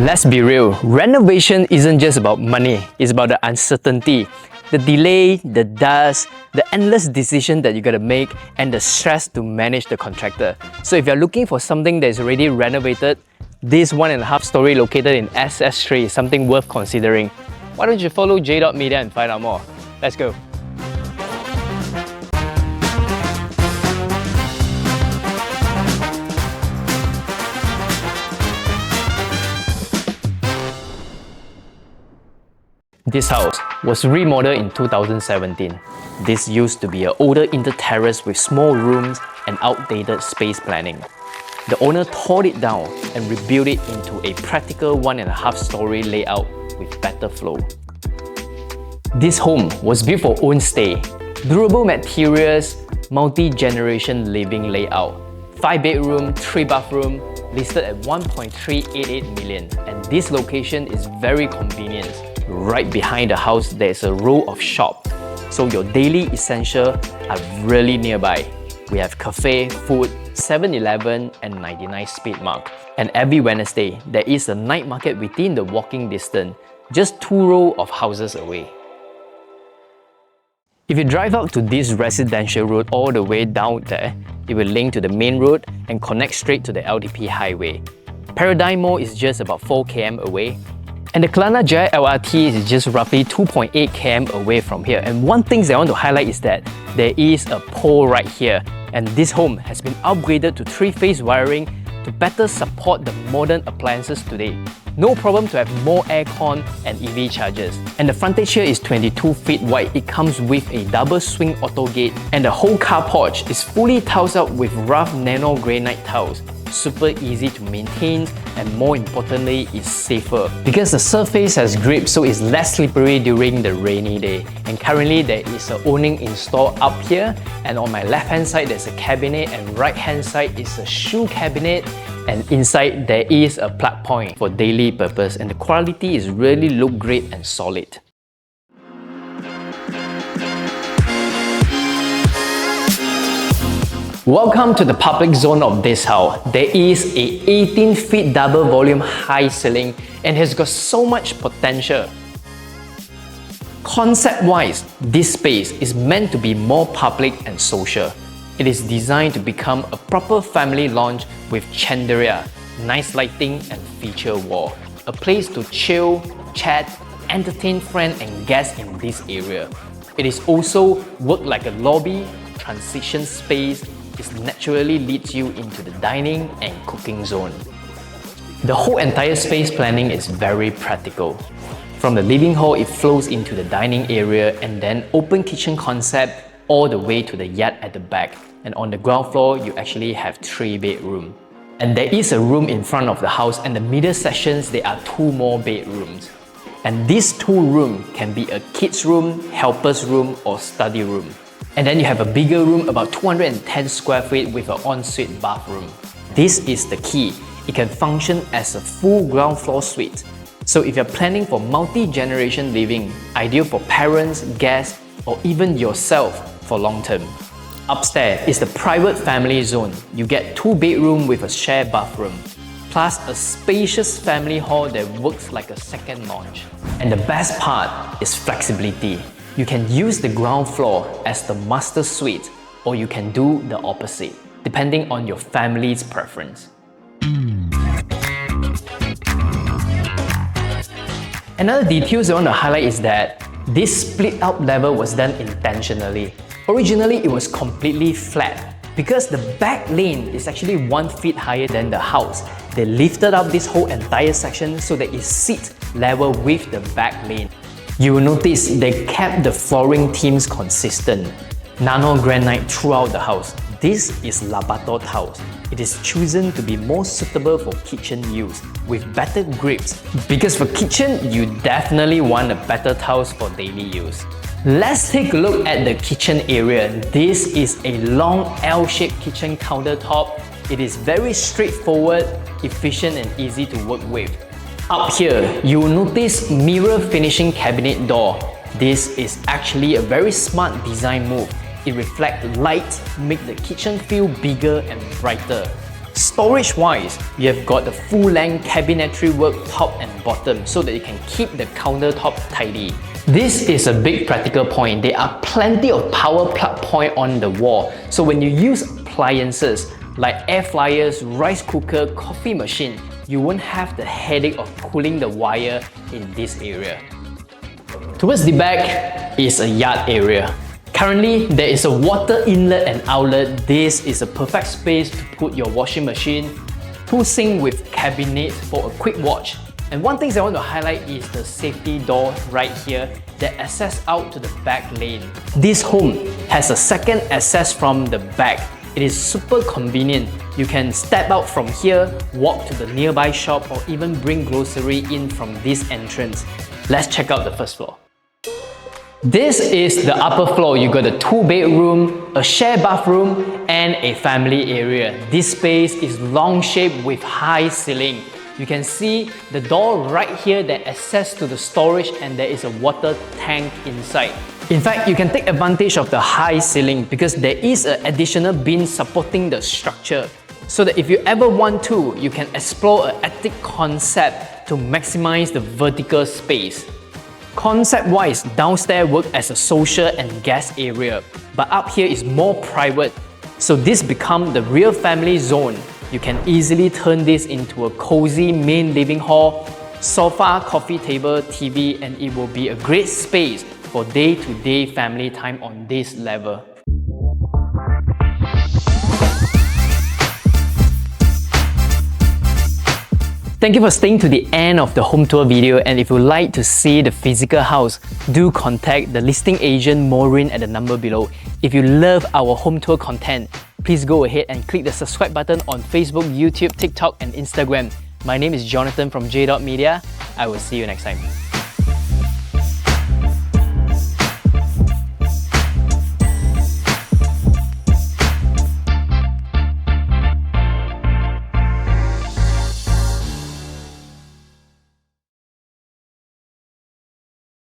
Let's be real, renovation isn't just about money, it's about the uncertainty, the delay, the dust, the endless decision that you gotta make, and the stress to manage the contractor. So if you're looking for something that is already renovated, this 1.5-storey located in SS3 is something worth considering. Why don't you follow Jdot Media and find out more? Let's go. This house was remodeled in 2017. This used to be an older Inter-Terrace with small rooms and outdated space planning. The owner tore it down and rebuilt it into a practical 1.5-storey layout with better flow. This home was built for own stay, durable materials, multi-generation living layout, 5-bedroom, 3-bathroom, listed at 1.388 million, and this location is very convenient. Right behind the house, there's a row of shops, so your daily essentials are really nearby. We have cafe, food, 7-Eleven and 99 Speed Mark. And every Wednesday, there is a night market within the walking distance, just 2 rows of houses away. If you drive out to this residential road all the way down there, it will link to the main road and connect straight to the LDP highway. Paradigm Mall is just about 4 km away, and the Kelana Jaya LRT is just roughly 2.8 km away from here. And one thing that I want to highlight is that there is a pole right here, and this home has been upgraded to 3-phase wiring to better support the modern appliances today. No problem to have more aircon and EV chargers. And the frontage here is 22 feet wide. It comes with a double swing auto gate, and the whole car porch is fully tiled out with rough nano granite tiles. Super easy to maintain, and more importantly, it's safer because the surface has grip, so it's less slippery during the rainy day. And currently there is an awning installed up here, and on my left hand side there's a cabinet, and right hand side is a shoe cabinet, and inside there is a plug point for daily purpose, and the quality is really look great and solid. Welcome to the public zone of this house. There is a 18-feet double volume high ceiling and has got so much potential. Concept-wise, this space is meant to be more public and social. It is designed to become a proper family lounge with chandelier, nice lighting and feature wall. A place to chill, chat, entertain friends and guests in this area. It is also work like a lobby, transition space. It naturally leads you into the dining and cooking zone. The whole entire space planning is very practical. From the living hall, it flows into the dining area and then open kitchen concept all the way to the yard at the back. And on the ground floor, you actually have 3 bedrooms. And there is a room in front of the house, and the middle sections, there are 2 more bedrooms. And these 2 rooms can be a kids room, helper's room or study room. And then you have a bigger room, about 210 square feet with an ensuite bathroom. This is the key. It can function as a full ground floor suite. So if you're planning for multi-generation living, ideal for parents, guests, or even yourself for long term. Upstairs is the private family zone. You get 2 bedrooms with a shared bathroom, plus a spacious family hall that works like a second lounge. And the best part is flexibility. You can use the ground floor as the master suite, or you can do the opposite, depending on your family's preference. Another detail I want to highlight is that this split out level was done intentionally. Originally, it was completely flat. Because the back lane is actually 1 feet higher than the house, they lifted up this whole entire section so that it sits level with the back lane. You will notice they kept the flooring themes consistent. Nano granite throughout the house. This is Labato tiles. It is chosen to be more suitable for kitchen use with better grips. Because for kitchen, you definitely want a better tiles for daily use. Let's take a look at the kitchen area. This is a long L-shaped kitchen countertop. It is very straightforward, efficient and easy to work with. Up here, you will notice mirror finishing cabinet door. This is actually a very smart design move. It reflects light, make the kitchen feel bigger and brighter. Storage-wise, you have got the full-length cabinetry work top and bottom so that you can keep the countertop tidy. This is a big practical point. There are plenty of power plug points on the wall, so when you use appliances like air fryers, rice cooker, coffee machine, you won't have the headache of cooling the wire in this area. Towards the back is a yard area. Currently, there is a water inlet and outlet. This is a perfect space to put your washing machine, full sink with cabinet for a quick wash. And one thing I want to highlight is the safety door right here that access out to the back lane. This home has a second access from the back. It is super convenient. You can step out from here, walk to the nearby shop, or even bring grocery in from this entrance. Let's check out the first floor. This is the upper floor. You got a 2-bedroom, a shared bathroom, and a family area. This space is long shaped with high ceiling. You can see the door right here that access to the storage, and there is a water tank inside. In fact, you can take advantage of the high ceiling because there is an additional bin supporting the structure, so that if you ever want to, you can explore an attic concept to maximize the vertical space. Concept-wise, downstairs works as a social and guest area, but up here is more private, so this becomes the real family zone. You can easily turn this into a cozy main living hall, sofa, coffee table, TV, and it will be a great space for day-to-day family time on this level. Thank you for staying to the end of the home tour video, and if you'd like to see the physical house, do contact the listing agent Maureen at the number below. If you love our home tour content, please go ahead and click the subscribe button on Facebook, YouTube, TikTok, and Instagram. My name is Jonathan from Jdot Media. I will see you next time.